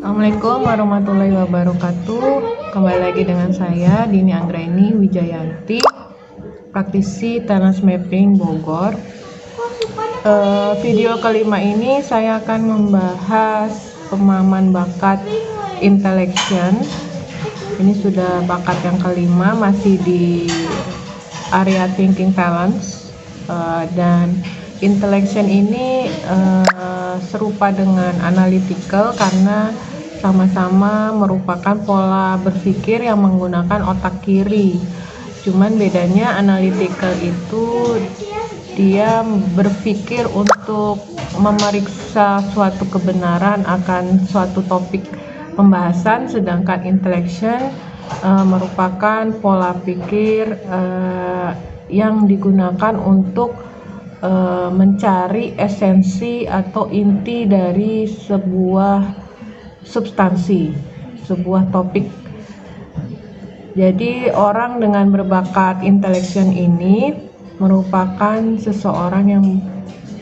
Assalamualaikum warahmatullahi wabarakatuh. Kembali lagi dengan saya Dini Anggraini Wijayanti, praktisi Tenas Mapping Bogor. Video kelima ini saya akan membahas pemahaman bakat intellection. Ini sudah bakat yang kelima, masih di area thinking talents, dan intellection ini serupa dengan analytical karena sama-sama merupakan pola berpikir yang menggunakan otak kiri. Cuman bedanya analytical itu dia berpikir untuk memeriksa suatu kebenaran akan suatu topik pembahasan, sedangkan intellection merupakan pola pikir yang digunakan untuk mencari esensi atau inti dari sebuah substansi, sebuah topik. Jadi orang dengan berbakat intellection ini merupakan seseorang yang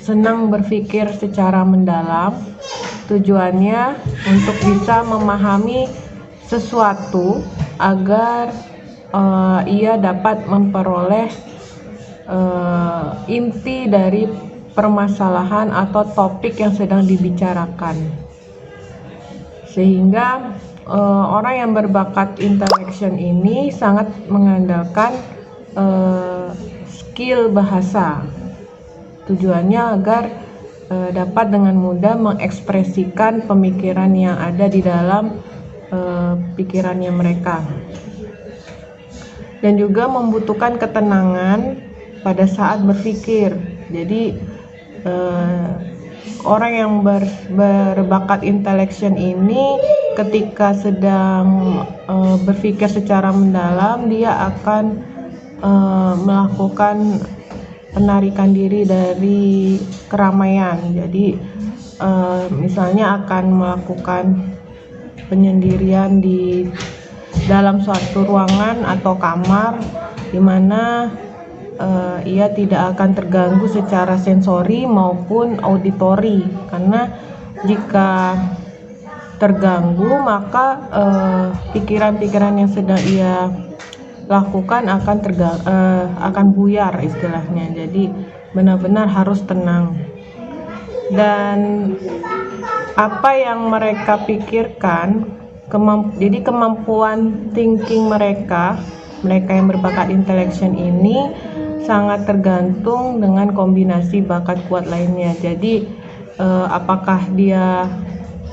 senang berpikir secara mendalam. Tujuannya untuk bisa memahami sesuatu agar ia dapat memperoleh inti dari permasalahan atau topik yang sedang dibicarakan. Sehingga orang yang berbakat intellection ini sangat mengandalkan skill bahasa. Tujuannya agar dapat dengan mudah mengekspresikan pemikiran yang ada di dalam pikirannya mereka. Dan juga membutuhkan ketenangan pada saat berpikir. Jadi orang yang berbakat intellection ini ketika sedang berpikir secara mendalam, dia akan melakukan penarikan diri dari keramaian. Jadi misalnya akan melakukan penyendirian di dalam suatu ruangan atau kamar di mana ia tidak akan terganggu secara sensori maupun auditori, karena jika terganggu maka pikiran-pikiran yang sedang ia lakukan akan buyar istilahnya. Jadi benar-benar harus tenang, dan apa yang mereka pikirkan, jadi kemampuan thinking mereka yang berbakat intellection ini sangat tergantung dengan kombinasi bakat kuat lainnya. Jadi apakah dia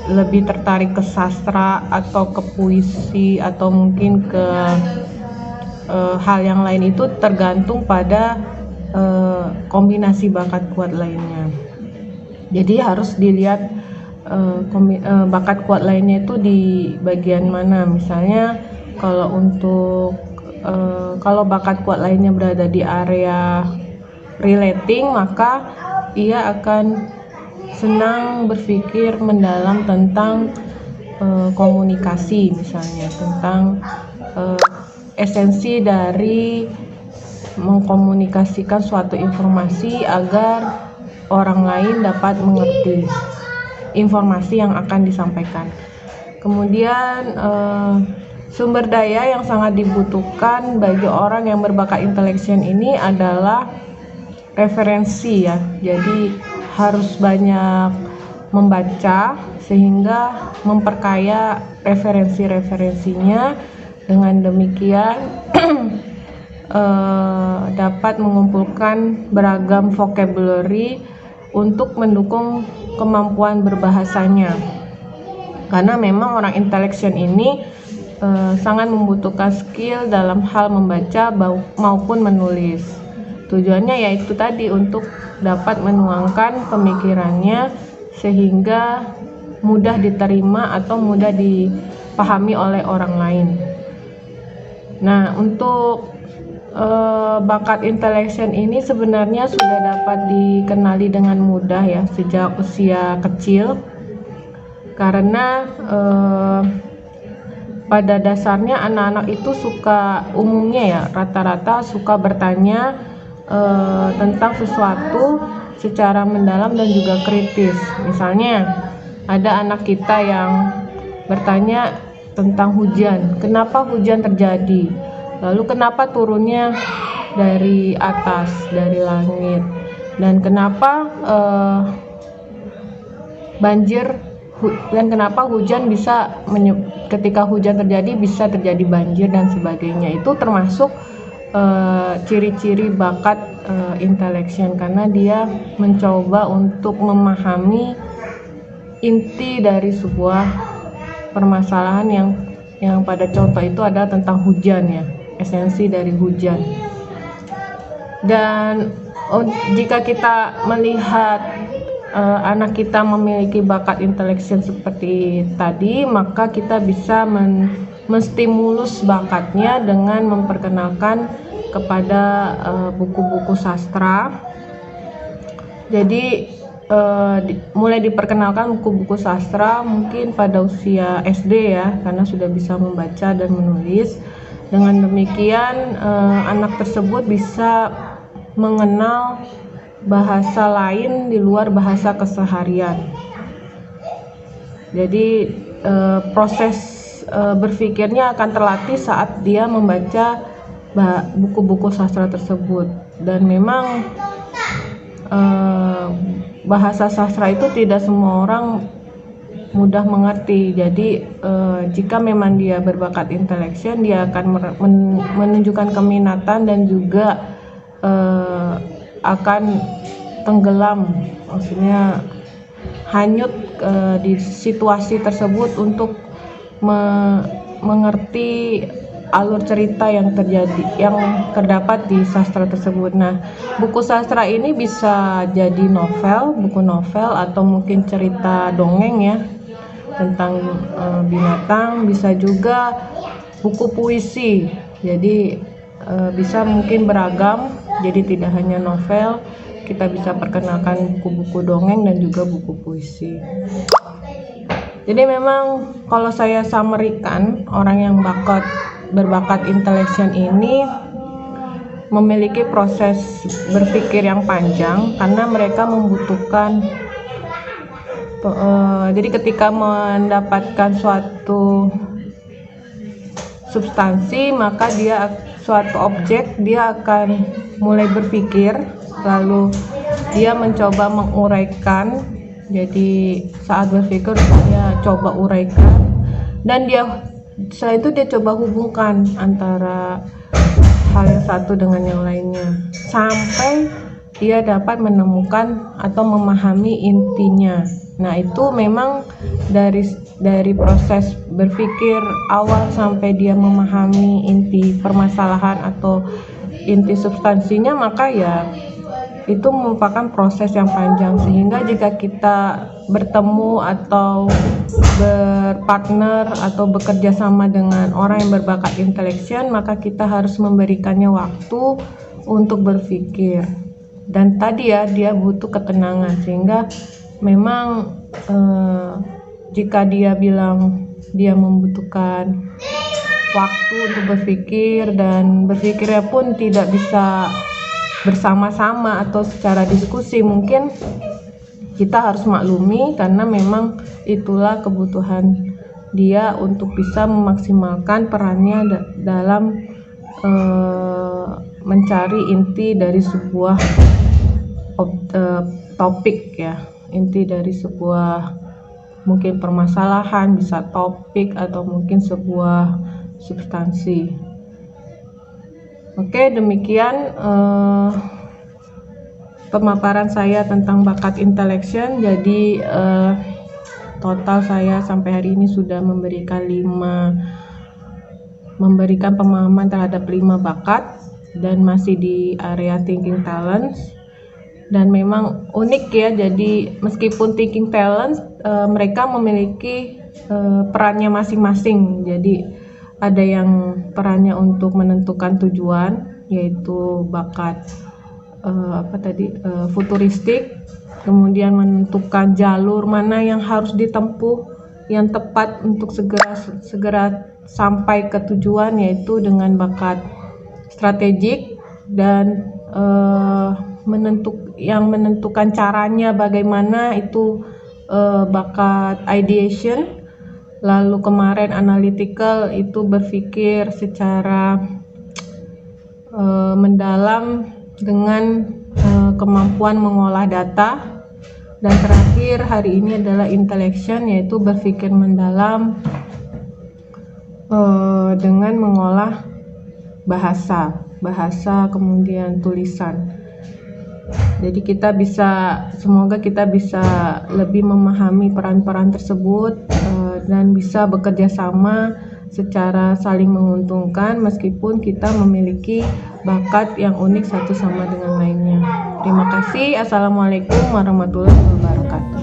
lebih tertarik ke sastra atau ke puisi atau mungkin ke hal yang lain, itu tergantung pada kombinasi bakat kuat lainnya. Jadi harus dilihat bakat kuat lainnya itu di bagian mana. Misalnya kalau bakat kuat lainnya berada di area relating, maka ia akan senang berpikir mendalam tentang komunikasi, misalnya tentang esensi dari mengkomunikasikan suatu informasi agar orang lain dapat mengerti informasi yang akan disampaikan. Kemudian sumber daya yang sangat dibutuhkan bagi orang yang berbakat intellection ini adalah referensi ya. Jadi harus banyak membaca sehingga memperkaya referensi-referensinya. Dengan demikian dapat mengumpulkan beragam vocabulary untuk mendukung kemampuan berbahasanya. Karena memang orang intellection ini sangat membutuhkan skill dalam hal membaca maupun menulis. Tujuannya yaitu tadi untuk dapat menuangkan pemikirannya sehingga mudah diterima atau mudah dipahami oleh orang lain. Nah, untuk bakat intellection ini sebenarnya sudah dapat dikenali dengan mudah ya sejak usia kecil, karena pada dasarnya anak-anak itu umumnya ya rata-rata suka bertanya tentang sesuatu secara mendalam dan juga kritis. Misalnya ada anak kita yang bertanya tentang hujan, kenapa hujan terjadi, lalu kenapa turunnya dari atas, dari langit, dan kenapa banjir, dan kenapa hujan bisa ketika hujan terjadi bisa terjadi banjir dan sebagainya. Itu termasuk ciri-ciri bakat intellection, karena dia mencoba untuk memahami inti dari sebuah permasalahan yang pada contoh itu ada tentang hujan ya, esensi dari hujan. Dan jika kita melihat anak kita memiliki bakat intellection seperti tadi, maka kita bisa menstimulus bakatnya dengan memperkenalkan kepada buku-buku sastra. Jadi mulai diperkenalkan buku-buku sastra mungkin pada usia SD ya, karena sudah bisa membaca dan menulis. Dengan demikian anak tersebut bisa mengenal bahasa lain di luar bahasa keseharian. Jadi proses berpikirnya akan terlatih saat dia membaca buku-buku sastra tersebut. Dan memang bahasa sastra itu tidak semua orang mudah mengerti. Jadi jika memang dia berbakat intellection, dia akan menunjukkan keminatan dan juga akan tenggelam, maksudnya hanyut di situasi tersebut untuk mengerti alur cerita yang terdapat di sastra tersebut. Nah, buku sastra ini bisa jadi novel, buku novel, atau mungkin cerita dongeng ya tentang binatang, bisa juga buku puisi. Jadi bisa mungkin beragam, jadi tidak hanya novel, kita bisa perkenalkan buku-buku dongeng dan juga buku puisi. Jadi memang kalau saya summary-kan, orang yang berbakat intellection ini memiliki proses berpikir yang panjang, karena mereka membutuhkan jadi ketika mendapatkan suatu substansi, maka suatu objek, dia akan mulai berpikir, lalu dia mencoba menguraikan. Jadi saat berpikir dia coba uraikan, dan setelah itu dia coba hubungkan antara hal yang satu dengan yang lainnya sampai dia dapat menemukan atau memahami intinya. Nah, itu memang dari proses berpikir awal sampai dia memahami inti permasalahan atau inti substansinya, maka ya itu merupakan proses yang panjang. Sehingga jika kita bertemu atau berpartner atau bekerja sama dengan orang yang berbakat intellection, maka kita harus memberikannya waktu untuk berpikir. Dan tadi ya, dia butuh ketenangan, sehingga memang jika dia bilang dia membutuhkan waktu untuk berpikir, dan berpikirnya pun tidak bisa bersama-sama atau secara diskusi, mungkin kita harus maklumi, karena memang itulah kebutuhan dia untuk bisa memaksimalkan perannya dalam mencari inti dari sebuah topik ya, inti dari sebuah mungkin permasalahan, bisa topik atau mungkin sebuah substansi. Oke, demikian pemaparan saya tentang bakat intellection. Jadi total saya sampai hari ini sudah memberikan pemahaman terhadap 5 bakat, dan masih di area thinking talents. Dan memang unik ya, jadi meskipun thinking talents mereka memiliki perannya masing-masing. Jadi ada yang perannya untuk menentukan tujuan, yaitu bakat futuristik, kemudian menentukan jalur mana yang harus ditempuh yang tepat untuk segera sampai ke tujuan, yaitu dengan bakat strategik. Dan yang menentukan caranya bagaimana itu bakat ideation. Lalu kemarin analytical itu berpikir secara mendalam dengan kemampuan mengolah data. Dan terakhir hari ini adalah intellection, yaitu berpikir mendalam dengan mengolah bahasa kemudian tulisan. Jadi semoga kita bisa lebih memahami peran-peran tersebut dan bisa bekerja sama secara saling menguntungkan meskipun kita memiliki bakat yang unik satu sama dengan lainnya. Terima kasih. Assalamualaikum warahmatullahi wabarakatuh.